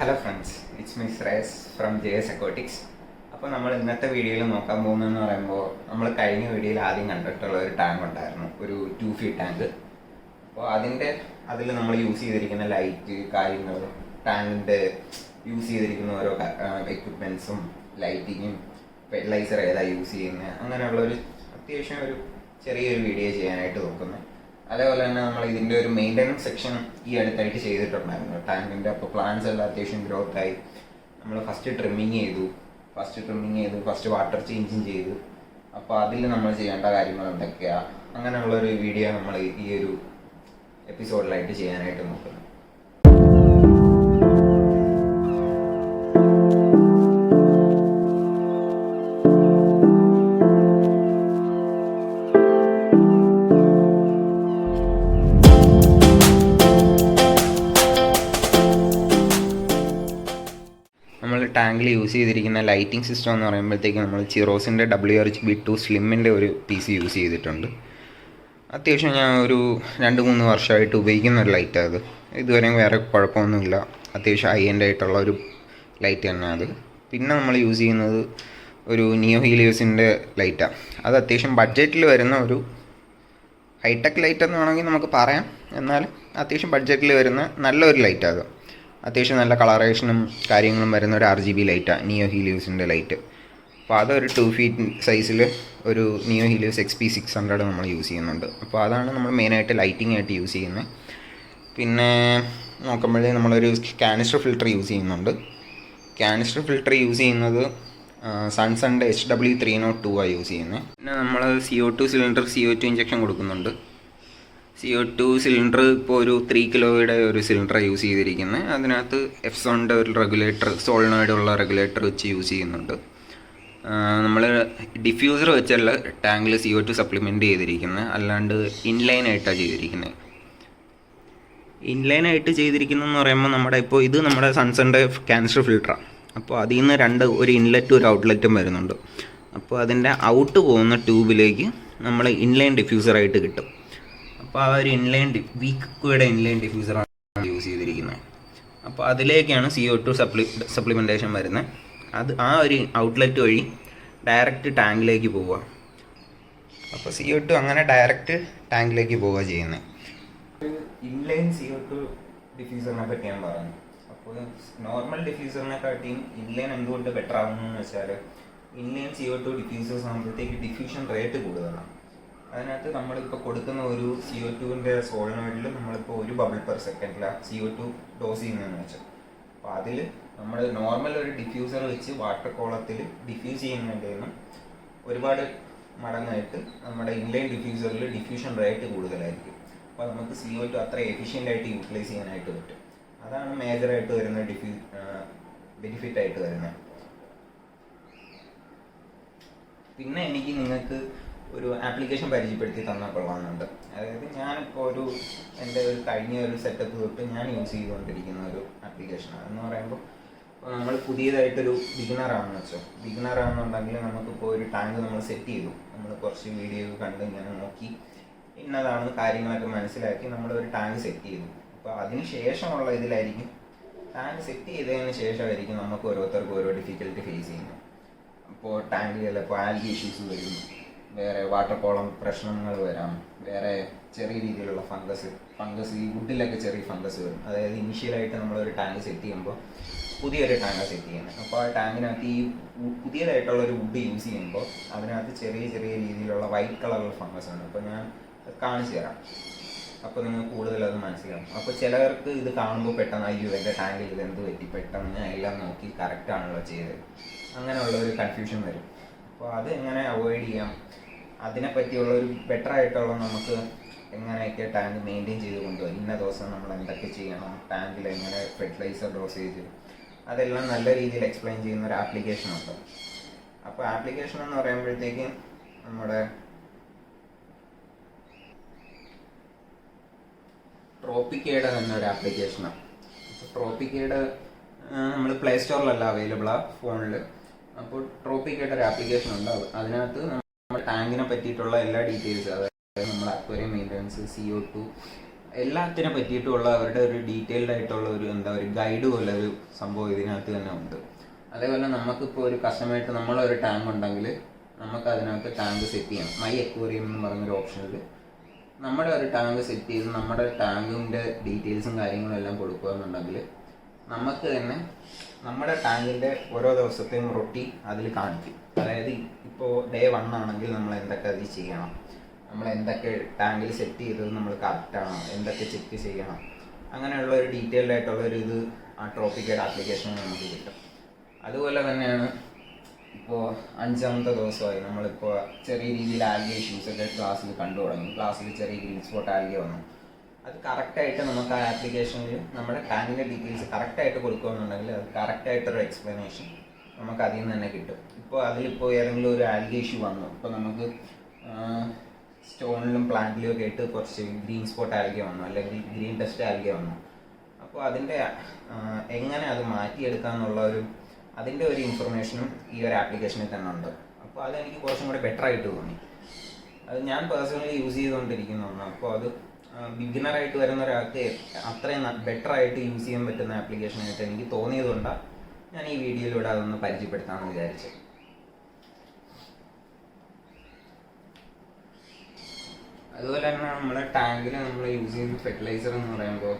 Hello friends, it's me Shreyas from JS Aquatics. അപ്പോൾ നമ്മൾ ഇന്നത്തെ വീഡിയോയിൽ നോക്കാൻ പോകുന്നതെന്ന് പറയുമ്പോൾ നമ്മൾ കഴിഞ്ഞ വീഡിയോയിൽ ആദ്യം കണ്ടിട്ടുള്ള ഒരു ടാങ്ക് ഉണ്ടായിരുന്നു, ഒരു 2 feet ടാങ്ക്. അപ്പോൾ അതിൽ നമ്മൾ യൂസ് ചെയ്തിരിക്കുന്ന ലൈറ്റ് കാര്യങ്ങൾ, ടാങ്കിൻ്റെ യൂസ് ചെയ്തിരിക്കുന്ന ഓരോ എക്യുപ്മെൻറ്റ്സും ലൈറ്റിങ്ങും ഫെർട്ടിലൈസർ ഏതാ യൂസ് ചെയ്യുന്നത്, അങ്ങനെയുള്ളൊരു അത്യാവശ്യം ഒരു ചെറിയൊരു വീഡിയോ ചെയ്യാനായിട്ട് നോക്കുന്നത്. അതേപോലെ തന്നെ നമ്മൾ ഇതിൻ്റെ ഒരു മെയിൻ്റനൻസ് സെക്ഷൻ ഈ അടുത്തായിട്ട് ചെയ്തിട്ടുണ്ടായിരുന്നു ടാങ്കിൻ്റെ. അപ്പോൾ പ്ലാന്റ്സ് എല്ലാം അത്യാവശ്യം ഗ്രോത്ത് ആയി. നമ്മൾ ഫസ്റ്റ് ട്രിമ്മിങ് ചെയ്തു, ഫസ്റ്റ് വാട്ടർ ചേഞ്ചും ചെയ്തു. അപ്പോൾ അതിൽ നമ്മൾ ചെയ്യേണ്ട കാര്യങ്ങൾ എന്തൊക്കെയാണ്, അങ്ങനെയുള്ളൊരു വീഡിയോ നമ്മൾ ഈ ഒരു എപ്പിസോഡിലായിട്ട് ചെയ്യാനായിട്ട് നോക്കുന്നത്. നമ്മൾ ടാങ്കിൽ യൂസ് ചെയ്തിരിക്കുന്ന ലൈറ്റിംഗ് സിസ്റ്റം എന്ന് പറയുമ്പോഴത്തേക്ക് നമ്മൾ ചിറോസിൻ്റെ WRHB2 സ്ലിമ്മിൻ്റെ ഒരു PC യൂസ് ചെയ്തിട്ടുണ്ട്. അത്യാവശ്യം ഞാൻ ഒരു 2-3 വർഷമായിട്ട് ഉപയോഗിക്കുന്ന ഒരു ലൈറ്റാണ് അത്. ഇതുവരെയും വേറെ കുഴപ്പമൊന്നുമില്ല, അത്യാവശ്യം ഹൈ എൻഡ് ആയിട്ടുള്ള ഒരു ലൈറ്റ് തന്നെയാണ് അത്. പിന്നെ നമ്മൾ യൂസ് ചെയ്യുന്നത് ഒരു നിയോ ഹീലിയോസിൻ്റെ ലൈറ്റാണ്. അത് അത്യാവശ്യം ബഡ്ജറ്റിൽ വരുന്ന ഒരു ഹൈടെക് ലൈറ്റ് എന്ന് വേണമെങ്കിൽ നമുക്ക് പറയാം, എന്നാലും അത്യാവശ്യം ബഡ്ജറ്റിൽ വരുന്ന നല്ലൊരു ലൈറ്റാണ് അത്. അത്യാവശ്യം നല്ല കളറേഷനും കാര്യങ്ങളും വരുന്ന ഒരു RGB ലൈറ്റാണ് നിയോ ഹീലിയോസിൻ്റെ ലൈറ്റ്. അപ്പോൾ അതൊരു 2 feet സൈസിൽ ഒരു നിയോ ഹീലിയോസ് XP600 നമ്മൾ യൂസ് ചെയ്യുന്നുണ്ട്. അപ്പോൾ അതാണ് നമ്മൾ മെയിനായിട്ട് ലൈറ്റിംഗ് ആയിട്ട് യൂസ് ചെയ്യുന്നത്. പിന്നെ നോക്കുമ്പോഴേ നമ്മളൊരു കാനിസ്റ്റർ ഫിൽറ്റർ യൂസ് ചെയ്യുന്നുണ്ട്. കാനിസ്റ്റർ ഫിൽറ്റർ യൂസ് ചെയ്യുന്നത് സൺസണിൻ്റെ HW302 ആണ് യൂസ് ചെയ്യുന്നത്. പിന്നെ നമ്മൾ CO2 സിലിണ്ടർ CO2 ഇഞ്ചക്ഷൻ കൊടുക്കുന്നുണ്ട്. CO2 സിലിണ്ടർ ഇപ്പോൾ ഒരു 3 കിലോയുടെ ഒരു സിലിണ്ടർ യൂസ് ചെയ്തിരിക്കുന്നത്. അതിനകത്ത് എഫ്സോണിൻ്റെ ഒരു റെഗുലേറ്റർ, സോളിനോയിഡുള്ള റെഗുലേറ്റർ വെച്ച് യൂസ് ചെയ്യുന്നുണ്ട്. നമ്മൾ ഡിഫ്യൂസർ വെച്ചല്ല ടാങ്കിൽ CO2 സപ്ലിമെൻറ്റ് ചെയ്തിരിക്കുന്നത്, അല്ലാണ്ട് ഇൻലൈനായിട്ടാണ് ചെയ്തിരിക്കുന്നത്. ഇൻലൈനായിട്ട് ചെയ്തിരിക്കുന്നതെന്ന് പറയുമ്പോൾ നമ്മുടെ സൺസണിൻ്റെ കാനിസ്റ്റർ ഫിൽറ്ററാണ്. അപ്പോൾ അതിൽ നിന്ന് ഒരു ഇൻലെറ്റും ഒരു ഔട്ട്ലെറ്റും വരുന്നുണ്ട്. അപ്പോൾ അതിൻ്റെ ഔട്ട് പോകുന്ന ട്യൂബിലേക്ക് നമ്മൾ ഇൻലൈൻ ഡിഫ്യൂസറായിട്ട് കിട്ടും. അപ്പോൾ ആ ഒരു വീക്ക്വയുടെ ഇൻലൈൻ ഡിഫ്യൂസറാണ് യൂസ് ചെയ്തിരിക്കുന്നത്. അപ്പോൾ അതിലേക്കാണ് CO2 സപ്ലിമെൻറ്റേഷൻ വരുന്നത്. അത് ആ ഒരു ഔട്ട്ലെറ്റ് വഴി ഡയറക്റ്റ് ടാങ്കിലേക്ക് പോവുക. അപ്പോൾ CO2 അങ്ങനെ ഡയറക്റ്റ് ടാങ്കിലേക്ക് പോവുക ചെയ്യുന്നത്. ഇൻലൈൻ CO2 ഡിഫ്യൂസറിനെ പറ്റിയാണ് പറയുന്നത്. അപ്പോൾ നോർമൽ ഡിഫ്യൂസറിനെക്കാട്ടിയും ഇൻലൈൻ എന്തുകൊണ്ട് ബെറ്റർ ആകുന്നതെന്ന് വെച്ചാൽ, ഇൻലൈൻ CO2 ഡിഫ്യൂസേഴ്സ് ആകുമ്പോഴത്തേക്ക് ഡിഫ്യൂഷൻ റേറ്റ് കൂടുതലാണ്. അതിനകത്ത് നമ്മളിപ്പോൾ കൊടുക്കുന്ന ഒരു CO2ൻ്റെ സോളിനോയിഡിൽ നമ്മളിപ്പോൾ 1 ബബിൾ പെർ സെക്കൻഡിലാണ് CO2 ഡോസ് ചെയ്യുന്നതെന്ന് വെച്ചാൽ, അപ്പോൾ അതിൽ നമ്മൾ നോർമൽ ഒരു ഡിഫ്യൂസർ വെച്ച് വാട്ടർ കോളത്തിൽ ഡിഫ്യൂസ് ചെയ്യുന്നതിൻ്റെയും ഒരുപാട് മടങ്ങായിട്ട് നമ്മുടെ ഇൻലൈൻ ഡിഫ്യൂസറിൽ ഡിഫ്യൂഷൻ റേറ്റ് കൂടുതലായിരിക്കും. അപ്പോൾ നമുക്ക് CO2 അത്ര എഫിഷ്യൻ്റായിട്ട് യൂട്ടിലൈസ് ചെയ്യാനായിട്ട് പറ്റും. അതാണ് മേജറായിട്ട് വരുന്ന ബെനിഫിറ്റായിട്ട് വരുന്നത്. പിന്നെ എനിക്ക് നിങ്ങൾക്ക് ഒരു ആപ്ലിക്കേഷൻ പരിചയപ്പെടുത്തി തന്നാൽ കൊള്ളാമെന്നുണ്ട്. അതായത് ഞാനിപ്പോൾ എൻ്റെ കഴിഞ്ഞ ഒരു സെറ്റപ്പ് തൊട്ട് ഞാൻ യൂസ് ചെയ്തുകൊണ്ടിരിക്കുന്ന ഒരു ആപ്ലിക്കേഷനാണ്. എന്ന് പറയുമ്പോൾ ഇപ്പോൾ നമ്മൾ പുതിയതായിട്ടൊരു ബിഗിനറാണെന്നുണ്ടെങ്കിൽ നമുക്കിപ്പോൾ ഒരു ടാങ്ക് നമ്മൾ സെറ്റ് ചെയ്തു, നമ്മൾ കുറച്ച് വീഡിയോ കണ്ട് ഇങ്ങനെ നോക്കി ഇന്നതാണ് കാര്യങ്ങളൊക്കെ മനസ്സിലാക്കി നമ്മളൊരു ടാങ്ക് സെറ്റ് ചെയ്തു. അപ്പോൾ അതിന് ശേഷമുള്ള ഇതിലായിരിക്കും, ടാങ്ക് സെറ്റ് ചെയ്തതിന് ശേഷമായിരിക്കും നമുക്ക് ഓരോരുത്തർക്കും ഓരോ ഡിഫിക്കൽട്ടി ഫേസ് ചെയ്യുന്നത്. അപ്പോൾ ടാങ്കിൽ ചിലപ്പോൾ ആൽഗി ഇഷ്യൂസ് വരും, വേറെ വാട്ടർ കോളം പ്രശ്നങ്ങൾ വരാം, വേറെ ചെറിയ രീതിയിലുള്ള ഫംഗസ് ഈ വുഡിലൊക്കെ ചെറിയ ഫംഗസ് വരും. അതായത് ഇനിഷ്യലായിട്ട് നമ്മളൊരു ടാങ്ക് സെറ്റ് ചെയ്യുമ്പോൾ പുതിയൊരു ടാങ്ക് സെറ്റ് ചെയ്യുന്നത്. അപ്പോൾ ആ ടാങ്കിനകത്ത് ഈ പുതിയതായിട്ടുള്ളൊരു വുഡ് യൂസ് ചെയ്യുമ്പോൾ അതിനകത്ത് ചെറിയ ചെറിയ രീതിയിലുള്ള വൈറ്റ് കളറുള്ള ഫംഗസ് ഉണ്ട്. അപ്പോൾ ഞാൻ കാണിച്ചു തരാം, അപ്പോൾ നിങ്ങൾ കൂടുതൽ അത് മനസ്സിലാവും. അപ്പോൾ ചിലവർക്ക് ഇത് കാണുമ്പോൾ പെട്ടെന്ന് അയ്യോ എൻ്റെ ടാങ്കിൽ ഇത് എന്ത് പറ്റി, പെട്ടെന്ന് ഞാൻ എല്ലാം നോക്കി കറക്റ്റാണല്ലോ ചെയ്തത്, അങ്ങനെയുള്ള ഒരു കൺഫ്യൂഷൻ വരും. അപ്പോൾ അത് എങ്ങനെ അവോയ്ഡ് ചെയ്യാം, അതിനെപ്പറ്റിയുള്ള ഒരു ബെറ്റർ ആയിട്ടുള്ള നമുക്ക് എങ്ങനെയൊക്കെ ടാങ്ക് മെയിൻറ്റെയിൻ ചെയ്ത് കൊണ്ടുപോകും, ഇന്ന ദിവസം നമ്മൾ എന്തൊക്കെ ചെയ്യണം, ടാങ്കിൽ എങ്ങനെ ഫെർട്ടിലൈസർ ഡോസേജ്, അതെല്ലാം നല്ല രീതിയിൽ എക്സ്പ്ലെയിൻ ചെയ്യുന്ന ഒരു ആപ്ലിക്കേഷനുണ്ട്. അപ്പോൾ ആപ്ലിക്കേഷൻ എന്ന് പറയുമ്പോഴത്തേക്ക് നമ്മുടെ ട്രോപ്പിക്കയുടെ തന്നെ ഒരു ആപ്ലിക്കേഷനാണ്. ട്രോപ്പിക്കയുടെ നമ്മൾ പ്ലേ സ്റ്റോറിലല്ല അവൈലബിളാണ്, ഫോണിൽ. അപ്പോൾ ട്രോപ്പിക്കയുടെ ഒരു ആപ്ലിക്കേഷൻ ഉണ്ട്. അതിനകത്ത് നമ്മുടെ ടാങ്കിനെ പറ്റിയിട്ടുള്ള എല്ലാ ഡീറ്റെയിൽസും, അതായത് നമ്മുടെ അക്വേറിയം മെയിൻ്റനൻസ്, CO2 എല്ലാത്തിനെ പറ്റിയിട്ടുള്ള അവരുടെ ഒരു ഡീറ്റെയിൽഡ് ആയിട്ടുള്ള ഒരു ഒരു ഗൈഡ് പോലെ ഒരു സംഭവം ഇതിനകത്ത് തന്നെ ഉണ്ട്. അതേപോലെ നമുക്കിപ്പോൾ ഒരു കസ്റ്റമായിട്ട് നമ്മളൊരു ടാങ്ക് ഉണ്ടെങ്കിൽ നമുക്ക് അതിനകത്ത് ടാങ്ക് സെറ്റ് ചെയ്യാം. മൈ അക്വേറിയം എന്ന് പറഞ്ഞൊരു ഓപ്ഷനിൽ നമ്മുടെ ഒരു ടാങ്ക് സെറ്റ് ചെയ്ത് നമ്മുടെ ടാങ്കിൻ്റെ ഡീറ്റെയിൽസും കാര്യങ്ങളും എല്ലാം കൊടുക്കുകയെന്നുണ്ടെങ്കിൽ നമുക്ക് തന്നെ നമ്മുടെ ടാങ്കിൻ്റെ ഓരോ ദിവസത്തെയും റൊട്ടീൻ അതിൽ കാണിക്കും. അതായത് ഇപ്പോൾ ഡേ 1 ആണെങ്കിൽ നമ്മൾ എന്തൊക്കെ അതിൽ ചെയ്യണം, നമ്മൾ എന്തൊക്കെ ടാങ്കിൽ സെറ്റ് ചെയ്തത് നമ്മൾ കറക്റ്റാണോ, എന്തൊക്കെ ചെക്ക് ചെയ്യണം, അങ്ങനെയുള്ള ഒരു ഡീറ്റെയിൽഡ് ആയിട്ടുള്ളൊരു ഇത് ആ ട്രോപ്പിക്കയുടെ ആപ്ലിക്കേഷൻ നമുക്ക് കിട്ടും. അതുപോലെ തന്നെയാണ് ഇപ്പോൾ 5ാമത്തെ ദിവസമായി നമ്മളിപ്പോൾ ചെറിയ രീതിയിൽ ആൽഗെ ഇഷ്യൂസൊക്കെ ക്ലാസ്സിൽ കണ്ടു തുടങ്ങി. ക്ലാസ്സിൽ ചെറിയ ഗ്രീൻ സ്പോട്ട് ആൽഗെ വന്നു. അത് കറക്റ്റായിട്ട് നമുക്ക് ആ ആപ്ലിക്കേഷനിൽ നമ്മുടെ ടാങ്കിൻ്റെ ഡീറ്റെയിൽസ് കറക്റ്റായിട്ട് കൊടുക്കുകയെന്നുണ്ടെങ്കിൽ അത് കറക്റ്റായിട്ടൊരു എക്സ്പ്ലനേഷൻ നമുക്ക് അതിൽ നിന്ന് തന്നെ കിട്ടും. ഇപ്പോൾ അതിലിപ്പോൾ ഏതെങ്കിലും ഒരു ആൽഗെ ഇഷ്യൂ വന്നു, ഇപ്പോൾ നമുക്ക് സ്റ്റോണിലും പ്ലാന്റിലും ഒക്കെ ആയിട്ട് കുറച്ച് ഗ്രീൻ സ്പോട്ട് ആൽഗെ വന്നു, അല്ലെങ്കിൽ ഗ്രീൻ ഡസ്റ്റ് ആൽഗെ വന്നു. അപ്പോൾ അതിൻ്റെ എങ്ങനെ അത് മാറ്റിയെടുക്കാമെന്നുള്ള അതിൻ്റെ ഒരു ഇൻഫർമേഷനും ഈ ഒരു ആപ്ലിക്കേഷനിൽ തന്നെ ഉണ്ട്. അപ്പോൾ അതെനിക്ക് കുറച്ചും കൂടി ബെറ്റർ ആയിട്ട് തോന്നി. അത് ഞാൻ പേഴ്സണലി യൂസ് ചെയ്തുകൊണ്ടിരിക്കുന്ന ഒന്നാണ്. അപ്പോൾ അത് ബിഗിനറായിട്ട് വരുന്ന ഒരാൾക്ക് അത്രയും ബെറ്റർ ആയിട്ട് യൂസ് ചെയ്യാൻ പറ്റുന്ന ആപ്ലിക്കേഷനായിട്ട് എനിക്ക് തോന്നിയതുകൊണ്ടാണ് ഞാൻ ഈ വീഡിയോയിലൂടെ അതൊന്ന് പരിചയപ്പെടുത്താമെന്ന് വിചാരിച്ചു. അതുപോലെ തന്നെ നമ്മുടെ ടാങ്കിൽ നമ്മൾ യൂസ് ചെയ്യുന്ന ഫെർട്ടിലൈസർ എന്ന് പറയുമ്പോൾ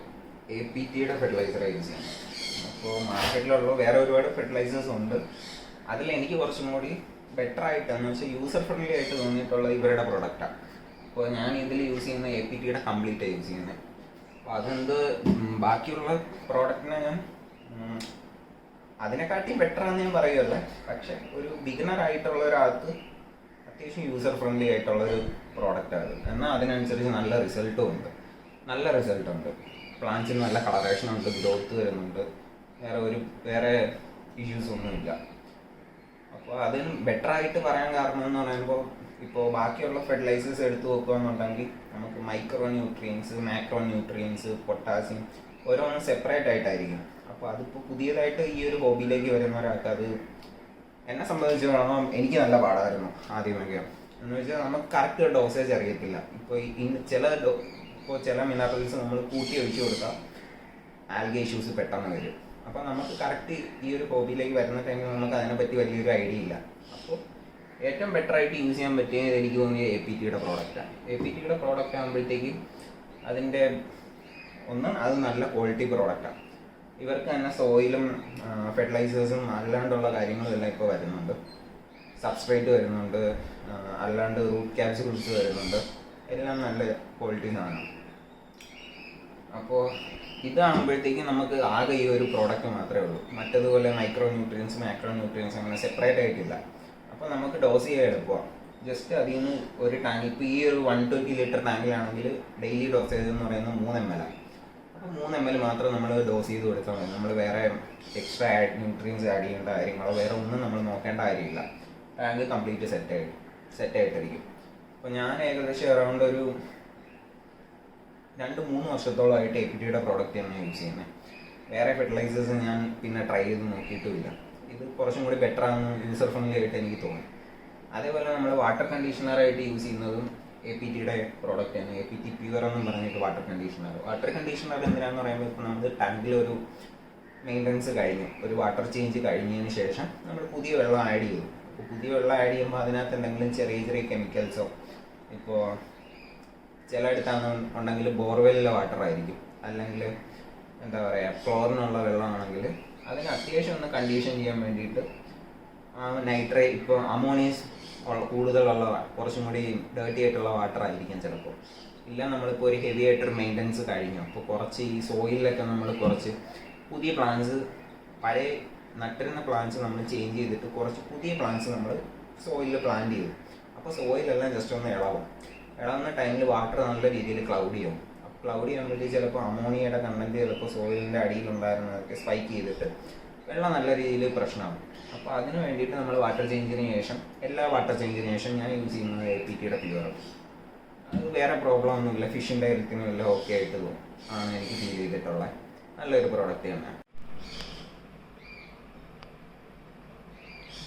APTയുടെ ഫെർട്ടിലൈസറാണ് യൂസ് ചെയ്യുന്നത്. അപ്പോൾ മാർക്കറ്റിലുള്ള വേറെ ഒരുപാട് ഫെർട്ടിലൈസേഴ്സ് ഉണ്ട്. അതിൽ എനിക്ക് കുറച്ചും കൂടി ബെറ്റർ ആയിട്ടെന്ന് വെച്ചാൽ യൂസർ ഫ്രണ്ട്ലി ആയിട്ട് തോന്നിയിട്ടുള്ളത് ഇവരുടെ പ്രൊഡക്റ്റാണ്. അപ്പോൾ ഞാൻ ഇതിൽ യൂസ് ചെയ്യുന്ന APTയുടെ കംപ്ലീറ്റാണ് യൂസ് ചെയ്യുന്നത്. അപ്പോൾ അതെന്ത് ബാക്കിയുള്ള പ്രോഡക്റ്റിനെ ഞാൻ അതിനെക്കാട്ടി ബെറ്റർ ആണെന്ന് ഞാൻ പറയുമല്ല, പക്ഷെ ഒരു ബിഗിനർ ആയിട്ടുള്ള ഒരാൾക്ക് അത്യാവശ്യം യൂസർ ഫ്രണ്ട്ലി ആയിട്ടുള്ളൊരു പ്രോഡക്റ്റാണ്. എന്നാൽ അതിനനുസരിച്ച് നല്ല റിസൾട്ട് ഉണ്ട്. പ്ലാന്റ്സിന് നല്ല കളറേഷനുണ്ട്, ഗ്രോത്ത് വരുന്നുണ്ട്, വേറെ ഇഷ്യൂസ് ഒന്നുമില്ല. അപ്പോൾ അതിന് ബെറ്റർ ആയിട്ട് പറയാൻ കാരണം എന്ന് പറയുമ്പോൾ ഇപ്പോൾ ബാക്കിയുള്ള ഫെർട്ടിലൈസേഴ്സ് എടുത്തു നോക്കുകയെന്നുണ്ടെങ്കിൽ നമുക്ക് micro nutrients, macro nutrients, potassium ഓരോന്നും സെപ്പറേറ്റ് ആയിട്ടായിരിക്കും. അപ്പോൾ അതിപ്പോൾ പുതിയതായിട്ട് ഈ ഒരു ഹോബിയിലേക്ക് വരുന്ന ഒരാൾക്ക് അത് എന്നെ സംബന്ധിച്ചിടത്തോളം എനിക്ക് നല്ല പാടായിരുന്നു ആദ്യമൊക്കെ. എന്ന് വെച്ചാൽ നമുക്ക് കറക്റ്റ് ഡോസേജ് അറിയത്തില്ല. ഇപ്പോൾ ചില മിനറൽസ് നമ്മൾ കൂട്ടി ഒഴിച്ചു കൊടുത്താൽ ആൽഗെ ഇഷ്യൂസ് പെട്ടെന്ന് വരും. അപ്പോൾ നമുക്ക് കറക്റ്റ് ഈ ഒരു ഹോബിയിലേക്ക് വരുന്ന ടൈമിൽ നമുക്ക് അതിനെപ്പറ്റി വലിയൊരു ഐഡിയ ഇല്ല. അപ്പോൾ ഏറ്റവും ബെറ്റർ ആയിട്ട് യൂസ് ചെയ്യാൻ പറ്റിയത് എനിക്ക് തോന്നിയ APTയുടെ പ്രോഡക്റ്റാണ്. APTയുടെ പ്രോഡക്റ്റ് ആകുമ്പോഴത്തേക്ക് അതിൻ്റെ അത് നല്ല ക്വാളിറ്റി പ്രോഡക്റ്റാണ്. ഇവർക്ക് തന്നെ സോയിലും ഫെർട്ടിലൈസേഴ്സും അല്ലാണ്ടുള്ള കാര്യങ്ങളും എല്ലാം ഇപ്പോൾ വരുന്നുണ്ട്. സബ്സ്ട്രേറ്റ് വരുന്നുണ്ട്, അല്ലാണ്ട് റൂട്ട് ക്യാപ്സ്യൂൾസ് വരുന്നുണ്ട്, എല്ലാം നല്ല ക്വാളിറ്റി സാധനം. അപ്പോൾ ഇതാകുമ്പോഴത്തേക്കും നമുക്ക് ആകെ ഈ ഒരു പ്രോഡക്റ്റ് മാത്രമേ ഉള്ളൂ. മറ്റതുപോലെ മൈക്രോ ന്യൂട്രിയൻസ്, മാക്രോ ന്യൂട്രിയൻസ് അങ്ങനെ സെപ്പറേറ്റ് ആയിട്ടില്ല. അപ്പോൾ നമുക്ക് ഡോസ് ചെയ്യാൻ എളുപ്പമാണ്. ജസ്റ്റ് അതിൽ നിന്ന് ഒരു ടാങ്ക്, ഇപ്പോൾ ഈ ഒരു 120 ലിറ്റർ ടാങ്കിലാണെങ്കിൽ ഡെയിലി ഡോസേജ് എന്ന് പറയുന്നത് 3 ml. അപ്പോൾ 3 ml മാത്രം നമ്മൾ ഡോസ് ചെയ്ത് കൊടുത്താൽ മതി. നമ്മൾ വേറെ എക്സ്ട്രാ ന്യൂട്രിയൻസ് ആഡ് ചെയ്യേണ്ട കാര്യങ്ങളോ വേറെ ഒന്നും നമ്മൾ നോക്കേണ്ട കാര്യമില്ല. ടാങ്ക് കംപ്ലീറ്റ് സെറ്റായിട്ടിരിക്കും. അപ്പോൾ ഞാൻ ഏകദേശം അറൗണ്ട് ഒരു 2-3 വർഷത്തോളമായിട്ട് APTയുടെ പ്രോഡക്റ്റ് ആണ് യൂസ് ചെയ്യുന്നത്. വേറെ ഫെർട്ടിലൈസേഴ്സ് ഞാൻ പിന്നെ ട്രൈ ചെയ്ത് നോക്കിയിട്ടുമില്ല. ഇത് കുറച്ചും കൂടി ബെറ്റർ ആണെന്ന് യൂസർ ഫ്രണ്ട്ലി ആയിട്ട് എനിക്ക് തോന്നി. അതേപോലെ നമ്മൾ വാട്ടർ കണ്ടീഷണറായിട്ട് യൂസ് ചെയ്യുന്നതും APTയുടെ പ്രോഡക്റ്റാണ്. APT പ്യുവർ എന്നും പറഞ്ഞിട്ട് വാട്ടർ കണ്ടീഷണർ എന്തിനാന്ന് പറയുമ്പോൾ ഇപ്പോൾ നമ്മൾ ടാങ്കിലൊരു മെയിൻ്റനൻസ് കഴിഞ്ഞു, ഒരു വാട്ടർ ചേഞ്ച് കഴിഞ്ഞതിന് ശേഷം നമ്മൾ പുതിയ വെള്ളം ആഡ് ചെയ്തു. അപ്പോൾ പുതിയ വെള്ളം ആഡ് ചെയ്യുമ്പോൾ അതിനകത്ത് എന്തെങ്കിലും ചെറിയ കെമിക്കൽസോ, ഇപ്പോൾ ചിലയിടത്താണെന്നുണ്ടെങ്കിൽ ബോർവെല്ലിലെ വാട്ടർ ആയിരിക്കും, അല്ലെങ്കിൽ എന്താ പറയുക ക്ലോറിനുള്ള വെള്ളമാണെങ്കിൽ അതിന് അത്യാവശ്യം ഒന്ന് കണ്ടീഷൻ ചെയ്യാൻ വേണ്ടിയിട്ട് നൈട്രേറ്റ്, ഇപ്പോൾ അമോണിയസ് കൂടുതലുള്ള കുറച്ചും കൂടി ഡേർട്ടി ആയിട്ടുള്ള വാട്ടർ ആയിരിക്കും ചിലപ്പോൾ. ഇല്ല നമ്മളിപ്പോൾ ഒരു ഹെവി ആയിട്ടൊരു മെയിൻ്റനൻസ് കഴിഞ്ഞു, അപ്പോൾ കുറച്ച് ഈ സോയിലൊക്കെ നമ്മൾ കുറച്ച് പുതിയ പ്ലാന്റ്സ്, പഴയ നട്ടിരുന്ന പ്ലാന്റ്സ് നമ്മൾ ചേഞ്ച് ചെയ്തിട്ട് കുറച്ച് പുതിയ പ്ലാന്റ്സ് നമ്മൾ സോയിലിൽ പ്ലാന്റ് ചെയ്തു. അപ്പോൾ സോയിലെല്ലാം ജസ്റ്റ് ഒന്ന് ഇളവുന്ന ടൈമിൽ വാട്ടർ നല്ല രീതിയിൽ ക്ലൗഡി ആവും. അപ്പോൾ ക്ലൗഡി ആകുമ്പോഴത്തേക്ക് ചിലപ്പോൾ അമോണിയയുടെ കണ്ടൻറ്റ് ചിലപ്പോൾ സോയിലിൻ്റെ അടിയിലുണ്ടായിരുന്നതൊക്കെ സ്പൈക്ക് ചെയ്തിട്ട് വെള്ളം നല്ല രീതിയിൽ പ്രശ്നമാകും. അപ്പോൾ അതിന് വേണ്ടിയിട്ട് നമ്മൾ എല്ലാ വാട്ടർ ചേഞ്ചിന് ശേഷം ഞാൻ യൂസ് ചെയ്യുന്നത് APTയുടെ പ്യുവർ. അത് വേറെ പ്രോബ്ലം ഒന്നുമില്ല, ഫിഷിൻ്റെ ഹെൽത്തിനും എല്ലാം ഓക്കെ ആയിട്ട് ആണ് എനിക്ക് ഫീൽ ചെയ്തിട്ടുള്ള നല്ലൊരു പ്രോഡക്റ്റ് തന്നെ.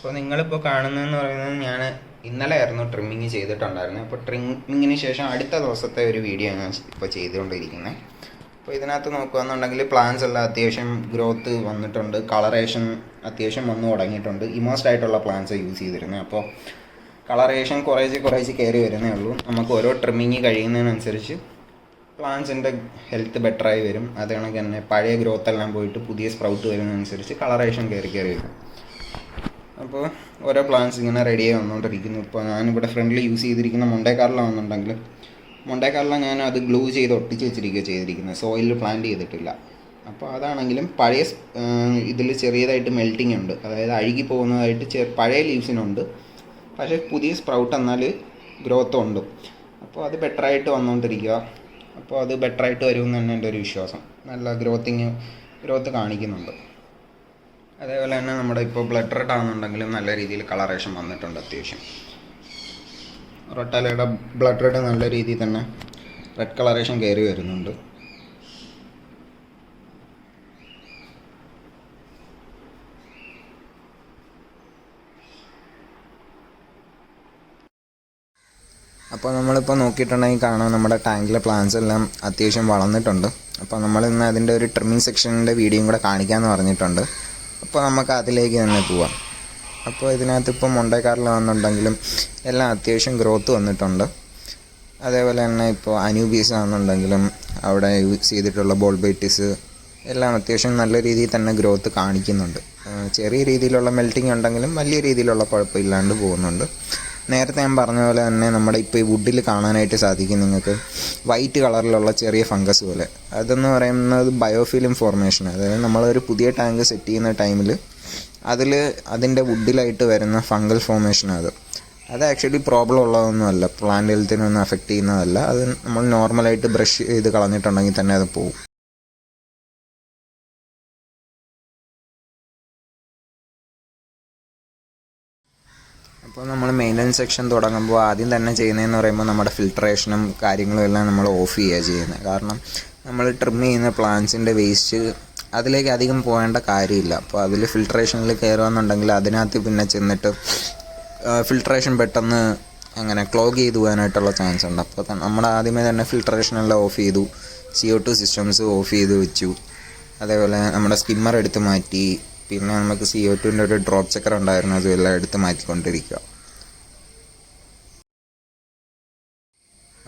അപ്പോൾ നിങ്ങളിപ്പോൾ കാണുന്നതെന്ന് പറയുന്നത് ഞാൻ ഇന്നലെ ആയിരുന്നു ട്രിമ്മിങ് ചെയ്തിട്ടുണ്ടായിരുന്നത്. അപ്പോൾ ട്രിമ്മിങ്ങിന് ശേഷം അടുത്ത ദിവസത്തെ ഒരു വീഡിയോ ഞാൻ ഇപ്പോൾ ചെയ്തുകൊണ്ടിരിക്കുന്നത്. അപ്പോൾ ഇതിനകത്ത് നോക്കുകയെന്നുണ്ടെങ്കിൽ പ്ലാന്റ്സ് എല്ലാം അത്യാവശ്യം ഗ്രോത്ത് വന്നിട്ടുണ്ട്, കളറേഷൻ അത്യാവശ്യം വന്നു തുടങ്ങിയിട്ടുണ്ട്. ഇമോസ്റ്റ് ആയിട്ടുള്ള പ്ലാന്റ്സ് യൂസ് ചെയ്തിരുന്നത്. അപ്പോൾ കളറേഷൻ കുറേശ്ശെ കയറി വരുന്നേ ഉള്ളൂ. നമുക്ക് ഓരോ ട്രിമ്മിങ് കഴിയുന്നതിനനുസരിച്ച് പ്ലാന്റ്സിൻ്റെ ഹെൽത്ത് ബെറ്ററായി വരും. അത് കണക്ക് തന്നെ പഴയ ഗ്രോത്ത് എല്ലാം പോയിട്ട് പുതിയ സ്പ്രൗട്ട് വരുന്നതനുസരിച്ച് കളറേഷൻ കയറി വരും. അപ്പോൾ ഓരോ പ്ലാന്റ്സ് ഇങ്ങനെ റെഡിയായി വന്നുകൊണ്ടിരിക്കുന്നു. ഇപ്പോൾ ഞാനിവിടെ ഫ്രണ്ടിൽ യൂസ് ചെയ്തിരിക്കുന്ന മൊണ്ടേക്കാർല വന്നിട്ടുണ്ടെങ്കിൽ മൊണ്ടേക്കാർല ഞാൻ അത് ഗ്ലൂ ചെയ്ത് ഒട്ടിച്ച് വെച്ചിരിക്കുകയാണ് ചെയ്തിരിക്കുന്നത്, സോയിലിൽ പ്ലാന്റ് ചെയ്തിട്ടില്ല. അപ്പോൾ അതാണെങ്കിലും പഴയ ഇതിൽ ചെറിയതായിട്ട് മെൽറ്റിംഗ് ഉണ്ട്, അതായത് അഴുകി പോകുന്നതായിട്ട് പഴയ ലീവ്സിനുണ്ട്. പക്ഷേ പുതിയ സ്പ്രൗട്ട് എന്നാൽ ഗ്രോത്ത് ഉണ്ട്. അപ്പോൾ അത് ബെറ്ററായിട്ട് വന്നുകൊണ്ടിരിക്കുക. അപ്പോൾ അത് ബെറ്ററായിട്ട് വരുമെന്ന് തന്നെ എൻ്റെ ഒരു വിശ്വാസം. നല്ല ഗ്രോത്ത് കാണിക്കുന്നുണ്ട്. അതേപോലെ തന്നെ നമ്മുടെ ഇപ്പോൾ ബ്ലഡ് റെഡ് ആണെന്നുണ്ടെങ്കിലും നല്ല രീതിയിൽ കളറേഷൻ വന്നിട്ടുണ്ട്. അത്യാവശ്യം റൊട്ടാലയുടെ ബ്ലഡ് റെഡ് നല്ല രീതിയിൽ തന്നെ റെഡ് കളറേഷൻ കയറി വരുന്നുണ്ട്. അപ്പോൾ നമ്മളിപ്പോൾ നോക്കിയിട്ടുണ്ടെങ്കിൽ കാണാം നമ്മുടെ ടാങ്കിലെ പ്ലാന്റ്സ് എല്ലാം അത്യാവശ്യം വളർന്നിട്ടുണ്ട്. അപ്പോൾ നമ്മളിന്ന് അതിൻ്റെ ഒരു ട്രിമ്മിങ് സെക്ഷനിൻ്റെ വീഡിയോയും കൂടെ കാണിക്കാമെന്ന് പറഞ്ഞിട്ടുണ്ട്. അപ്പോൾ നമുക്ക് അതിലേക്ക് തന്നെ പോവാം. അപ്പോൾ ഇതിനകത്ത് ഇപ്പോൾ മൊണ്ടേക്കാർല വന്നിട്ടുണ്ടെങ്കിലും എല്ലാം അത്യാവശ്യം ഗ്രോത്ത് വന്നിട്ടുണ്ട്. അതേപോലെ തന്നെ ഇപ്പോൾ അനൂബീസ് ആണെന്നുണ്ടെങ്കിലും അവിടെ യൂസ് ചെയ്തിട്ടുള്ള ബോൾബൈറ്റിസ് എല്ലാം അത്യാവശ്യം നല്ല രീതിയിൽ തന്നെ ഗ്രോത്ത് കാണിക്കുന്നുണ്ട്. ചെറിയ രീതിയിലുള്ള മെൽറ്റിംഗ് ഉണ്ടെങ്കിലും വലിയ രീതിയിലുള്ള കുഴപ്പമില്ലാണ്ട് പോകുന്നുണ്ട്. നേരത്തെ ഞാൻ പറഞ്ഞ പോലെ തന്നെ നമ്മുടെ ഇപ്പോൾ ഈ വുഡിൽ കാണാനായിട്ട് സാധിക്കും നിങ്ങൾക്ക് വൈറ്റ് കളറിലുള്ള ചെറിയ ഫംഗസ് പോലെ. അതെന്ന് പറയുന്നത് ബയോഫിലിം ഫോർമേഷൻ. അതായത് നമ്മളൊരു പുതിയ ടാങ്ക് സെറ്റ് ചെയ്യുന്ന ടൈമിൽ അതിൻ്റെ വുഡിലായിട്ട് വരുന്ന ഫംഗൽ ഫോർമേഷനാണ് അത് ആക്ച്വലി പ്രോബ്ലം ഉള്ളതൊന്നുമല്ല, പ്ലാന്റ് ഹെൽത്തിനൊന്നും അഫക്റ്റ് ചെയ്യുന്നതല്ല. അത് നമ്മൾ നോർമലായിട്ട് ബ്രഷ് ചെയ്ത് കളഞ്ഞിട്ടുണ്ടെങ്കിൽ തന്നെ അത് പോകും. അപ്പോൾ നമ്മൾ മെയിൻ്റനൻസ് സെക്ഷൻ തുടങ്ങുമ്പോൾ ആദ്യം തന്നെ ചെയ്യുന്നതെന്ന് പറയുമ്പോൾ നമ്മുടെ ഫിൽട്രേഷനും കാര്യങ്ങളും എല്ലാം നമ്മൾ ഓഫ് ചെയ്യുക ചെയ്യുന്നത്. കാരണം നമ്മൾ ട്രിം ചെയ്യുന്ന പ്ലാന്റ്സിൻ്റെ വേസ്റ്റ് അതിലേക്ക് അധികം പോകേണ്ട കാര്യമില്ല. അപ്പോൾ അതിൽ ഫിൽട്രേഷനിൽ കയറുകയെന്നുണ്ടെങ്കിൽ അതിനകത്ത് പിന്നെ ചെന്നിട്ട് ഫിൽട്രേഷൻ പെട്ടെന്ന് അങ്ങനെ ക്ലോഗ് ചെയ്ത് പോകാനായിട്ടുള്ള ചാൻസ് ഉണ്ട്. അപ്പോൾ നമ്മൾ ആദ്യമേ തന്നെ ഫിൽട്രേഷനെല്ലാം ഓഫ് ചെയ്തു, CO2 സിസ്റ്റംസ് ഓഫ് ചെയ്ത് വെച്ചു. അതേപോലെ നമ്മുടെ സ്കിമ്മർ എടുത്ത് മാറ്റി. പിന്നെ നമുക്ക് CO2ൻ്റെ ഒരു ഡ്രോപ്പ് ചെക്കർ ഉണ്ടായിരുന്നു, അതും എല്ലാം എടുത്ത് മാറ്റിക്കൊണ്ടിരിക്കുക.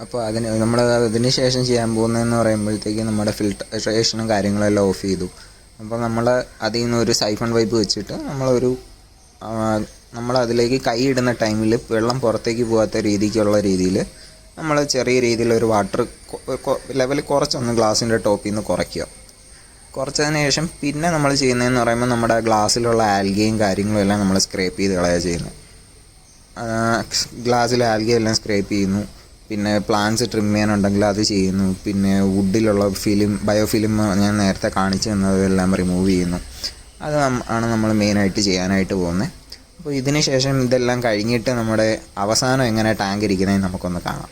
അപ്പോൾ നമ്മൾ അതിന് ശേഷം ചെയ്യാൻ പോകുന്നതെന്ന് പറയുമ്പോഴത്തേക്ക് നമ്മുടെ ഫിൽട്രേഷനും കാര്യങ്ങളെല്ലാം ഓഫ് ചെയ്തു. അപ്പോൾ നമ്മൾ അതിൽ നിന്ന് ഒരു സൈഫൺ പൈപ്പ് വെച്ചിട്ട് നമ്മൾ അതിലേക്ക് കൈ ഇടുന്ന ടൈമിൽ വെള്ളം പുറത്തേക്ക് പോകാത്ത രീതിയിൽ നമ്മൾ ചെറിയ രീതിയിലൊരു വാട്ടർ ലെവൽ കുറച്ചൊന്ന് ഗ്ലാസിൻ്റെ ടോപ്പിൽ നിന്ന് കുറച്ചതിന് ശേഷം പിന്നെ നമ്മൾ ചെയ്യുന്നതെന്ന് പറയുമ്പോൾ നമ്മുടെ ഗ്ലാസ്സിലുള്ള ആൽഗയും കാര്യങ്ങളും എല്ലാം നമ്മൾ സ്ക്രേപ്പ് ചെയ്ത് കളയുക ചെയ്യുന്നത്. ഗ്ലാസ്സിലെ ആൽഗയെല്ലാം സ്ക്രേപ്പ് ചെയ്യുന്നു. പിന്നെ പ്ലാന്റ്സ് ട്രിം ചെയ്യാനുണ്ടെങ്കിൽ അത് ചെയ്യുന്നു. പിന്നെ വുഡിലുള്ള ബയോഫിലിം ഞാൻ നേരത്തെ കാണിച്ചു തന്നതെല്ലാം റിമൂവ് ചെയ്യുന്നു. അത് ആണ് നമ്മൾ മെയിനായിട്ട് ചെയ്യാനായിട്ട് പോകുന്നത്. അപ്പോൾ ഇതിന് ശേഷം ഇതെല്ലാം കഴിഞ്ഞിട്ട് നമ്മുടെ അവസാനം എങ്ങനെ ടാങ്ക് ഇരിക്കുന്നതെന്ന് നമുക്കൊന്ന് കാണാം.